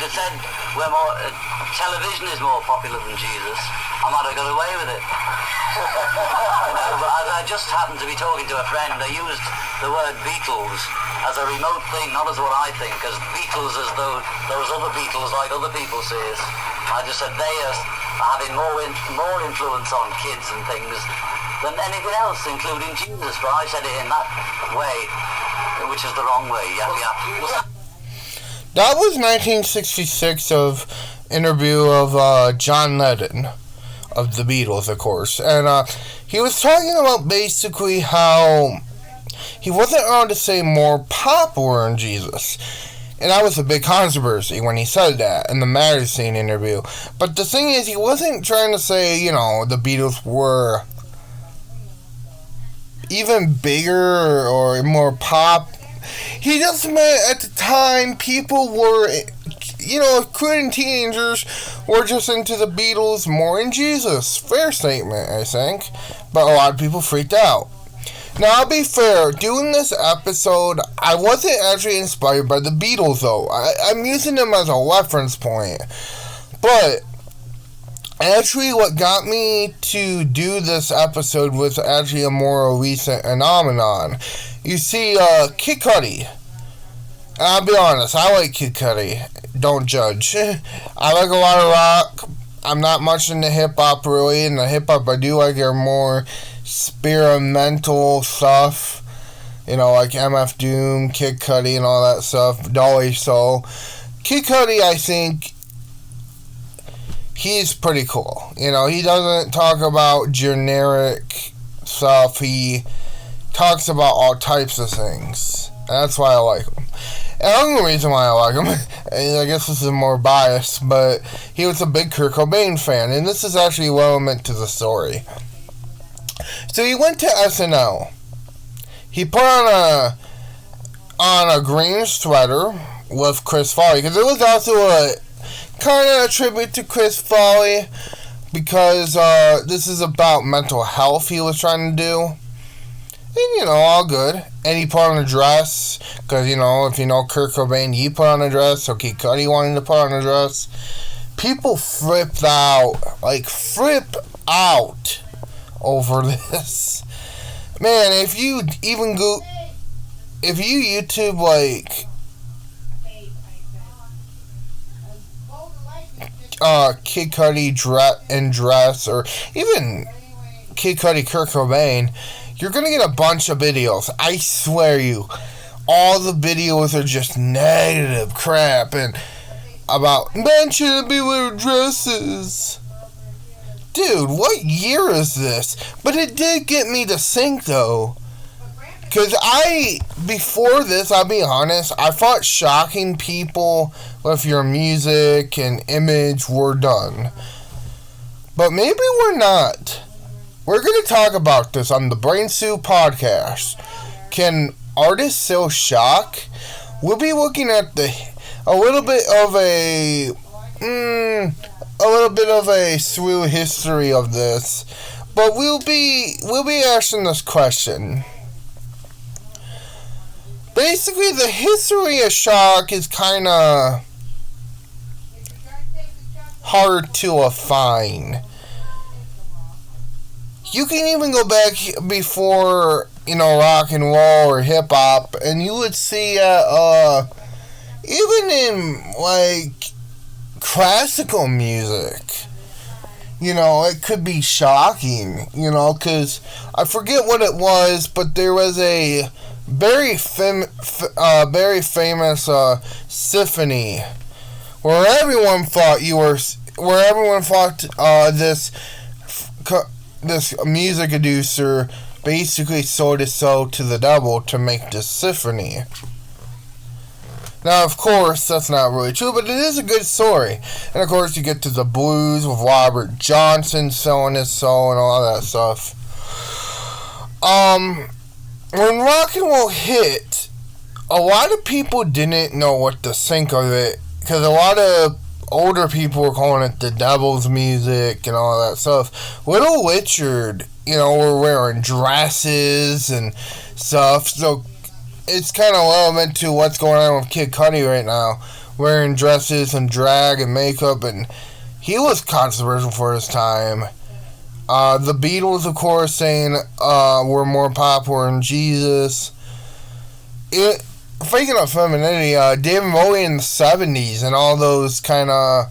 have said we're more, television is more popular than Jesus, I might have got away with it. But I just happened to be talking to a friend. They used the word Beatles as a remote thing, not as what I think, as Beatles as though those other Beatles like other people say it. I just said they are having more influence on kids and things than anything else, including Jesus. But I said it in that way, which is the wrong way. That was 1966 of interview of John Lennon of the Beatles, of course, and he was talking about basically how he wasn't allowed to say more popular than Jesus. And that was a big controversy when he said that in the magazine interview. But the thing is, he wasn't trying to say, the Beatles were even bigger or more pop. He just meant at the time people were, including teenagers, were just into the Beatles more than Jesus. Fair statement, I think. But a lot of people freaked out. Now, I'll be fair, doing this episode, I wasn't actually inspired by the Beatles, though. I'm using them as a reference point. But, actually, what got me to do this episode was actually a more recent phenomenon. You see, Kid Cudi. And I'll be honest, I like Kid Cudi. Don't judge. I like a lot of rock. I'm not much into hip-hop, really. And the hip-hop I do like are more experimental stuff, like MF Doom, Kid Cudi, and all that stuff, Dolly Soul. Kid Cudi, I think, he's pretty cool. He doesn't talk about generic stuff. He talks about all types of things. And that's why I like him. And the only reason why I like him, I guess this is more biased, but he was a big Kurt Cobain fan, and this is actually relevant to the story. So he went to SNL. He put on a green sweater with Chris Farley, because it was also a kind of a tribute to Chris Farley, because this is about mental health he was trying to do. And, all good. And he put on a dress, because, if you know Kurt Cobain, he put on a dress, so Kid Cudi wanted to put on a dress. People flipped out over this. Man, if you YouTube, Kid Cudi dress, or even Kid Cudi Kurt Cobain, you're gonna get a bunch of videos. I swear you. All the videos are just negative crap and about men shouldn't be wearing dresses. Dude, what year is this? But it did get me to think, though. Because before this, I'll be honest, I thought shocking people with your music and image were done. But maybe we're not. We're going to talk about this on the Brain Suit Podcast. Can artists still shock? We'll be looking at a little bit of a through history of this, but we'll be asking this question. Basically, the history of shock is kind of hard to define. You can even go back before, rock and roll or hip hop, and you would see even in classical music, it could be shocking, because I forget what it was, but there was a very famous symphony where everyone thought this music producer basically sold his soul to the devil to make this symphony. Now, of course, that's not really true, but it is a good story. And, of course, you get to the blues with Robert Johnson selling his soul and all that stuff. When rock and roll hit, a lot of people didn't know what to think of it, because a lot of older people were calling it the devil's music and all that stuff. Little Richard, were wearing dresses and stuff, so it's kind of relevant to what's going on with Kid Cudi right now, wearing dresses and drag and makeup, and he was controversial for his time. The Beatles, of course, saying we're more popular than Jesus. Speaking of femininity, David Bowie in the 70s and all those kind of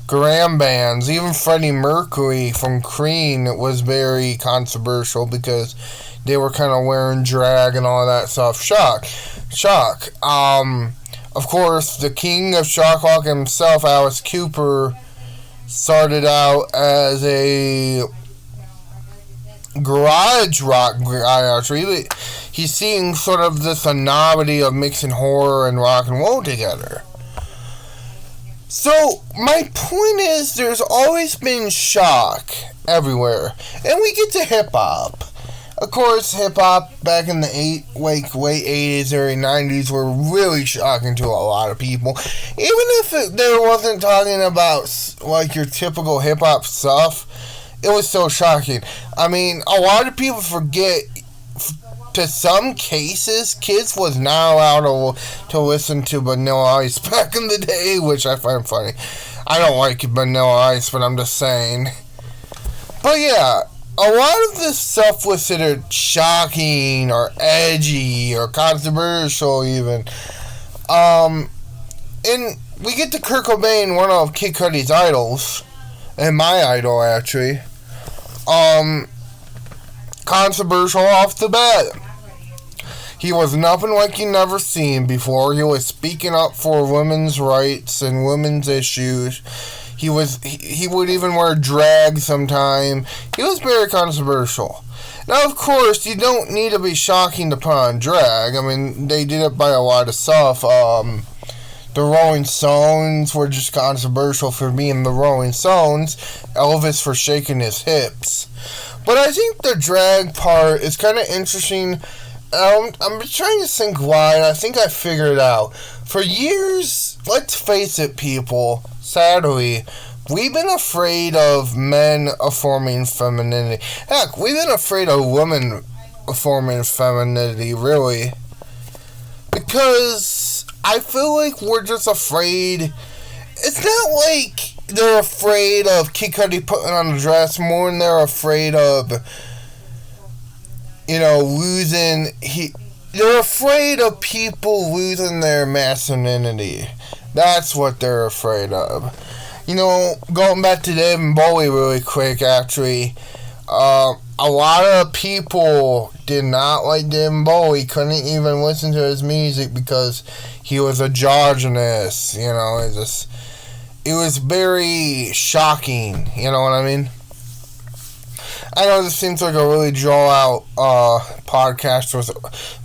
glam bands, even Freddie Mercury from Cream was very controversial because they were kind of wearing drag and all that stuff. Shock. Of course, the king of shock rock himself, Alice Cooper, started out as a garage rock guy, actually. He's seeing sort of this anomaly of mixing horror and rock and roll together. So, my point is, there's always been shock everywhere. And we get to hip-hop. Of course, hip-hop back in the late 80s, early 90s were really shocking to a lot of people. Even if there wasn't talking about, like, your typical hip-hop stuff, it was so shocking. I mean, a lot of people forget, to some cases, kids was not allowed to listen to Vanilla Ice back in the day, which I find funny. I don't like Vanilla Ice, but I'm just saying. But yeah, a lot of this stuff was considered shocking or edgy or controversial even. And we get to Kurt Cobain, one of Kid Cudi's idols, and my idol actually. Controversial off the bat. He was nothing like you never seen before. He was speaking up for women's rights and women's issues. He would even wear drag sometime. He was very controversial. Now, of course, you don't need to be shocking to put on drag. I mean, they did it by a lot of stuff. The Rolling Stones were just controversial for being the Rolling Stones. Elvis for shaking his hips. But I think the drag part is kind of interesting. I'm trying to think why, and I think I figured it out. For years, let's face it, people, sadly, we've been afraid of men affirming femininity. Heck, we've been afraid of women affirming femininity, really. Because I feel like we're just afraid. It's not like they're afraid of Kid Cudi putting on a dress more than they're afraid of, losing. They're afraid of people losing their masculinity. That's what they're afraid of. Going back to David Bowie really quick, actually, a lot of people did not like David Bowie, couldn't even listen to his music because he was androgynous, it was very shocking, you know what I mean? I know this seems like a really draw-out podcast,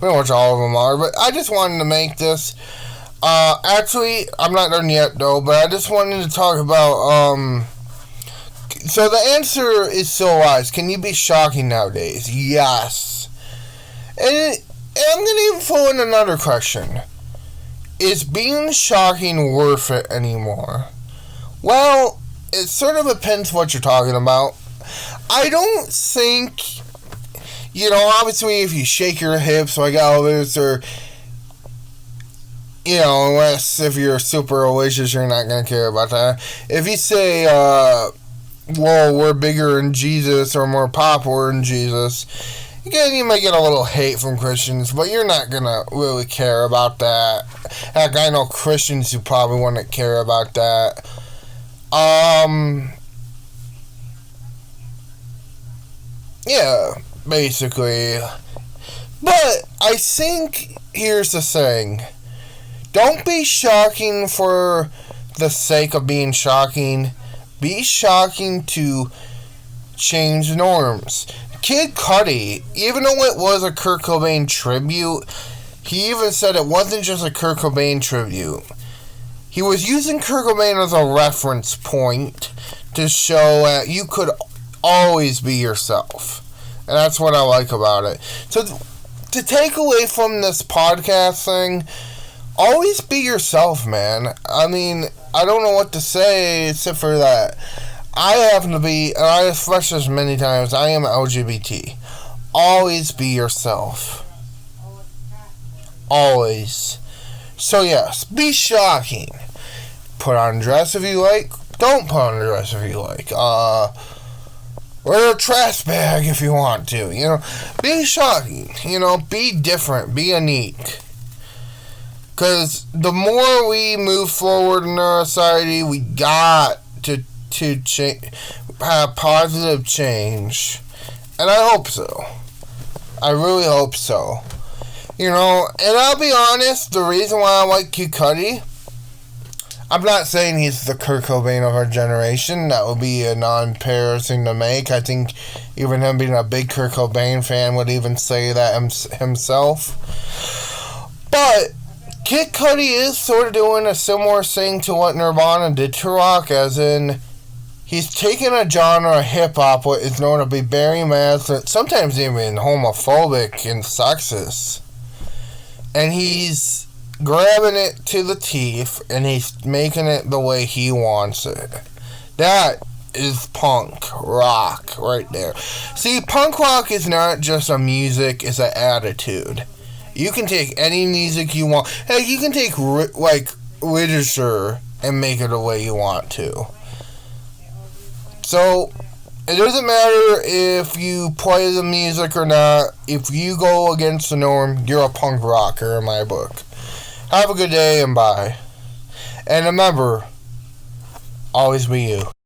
pretty much all of them are, but I just wanted to make this. Actually, I'm not done yet, though, but I just wanted to talk about, so the answer is still lies. Can you be shocking nowadays? Yes. And I'm going to even throw in another question. Is being shocking worth it anymore? Well, it sort of depends what you're talking about. I don't think, obviously if you shake your hips like Elvis or, unless if you're super religious, you're not going to care about that. If you say, we're bigger than Jesus or more popular than Jesus, again, you might get a little hate from Christians, but you're not going to really care about that. Heck, I know Christians who probably wouldn't care about that. Yeah, basically. But I think here's the thing. Don't be shocking for the sake of being shocking. Be shocking to change norms. Kid Cudi, even though it was a Kurt Cobain tribute, he even said it wasn't just a Kurt Cobain tribute. He was using Kurt Cobain as a reference point to show that you could always be yourself. And that's what I like about it. So, to take away from this podcast thing, always be yourself, man. I mean, I don't know what to say except for that. I happen to be, and I expressed this many times, I am LGBT. Always be yourself. Always. So yes, be shocking. Put on a dress if you like. Don't put on a dress if you like. Wear a trash bag if you want to. Be shocking. Be different. Be unique. Because the more we move forward in our society, we got to have positive change. And I hope so. I really hope so. And I'll be honest, the reason why I like Kid Cudi, I'm not saying he's the Kurt Cobain of our generation. That would be a non-fair thing to make. I think even him being a big Kurt Cobain fan would even say that himself. But Kid Cudi is sort of doing a similar thing to what Nirvana did to rock, as in he's taking a genre of hip-hop, what is known to be very masculine, sometimes even homophobic and sexist, and he's grabbing it to the teeth, and he's making it the way he wants it. That is punk rock right there. See, punk rock is not just a music, it's an attitude. You can take any music you want. Hey, you can take, literature and make it the way you want to. So, it doesn't matter if you play the music or not. If you go against the norm, you're a punk rocker in my book. Have a good day and bye. And remember, always be you.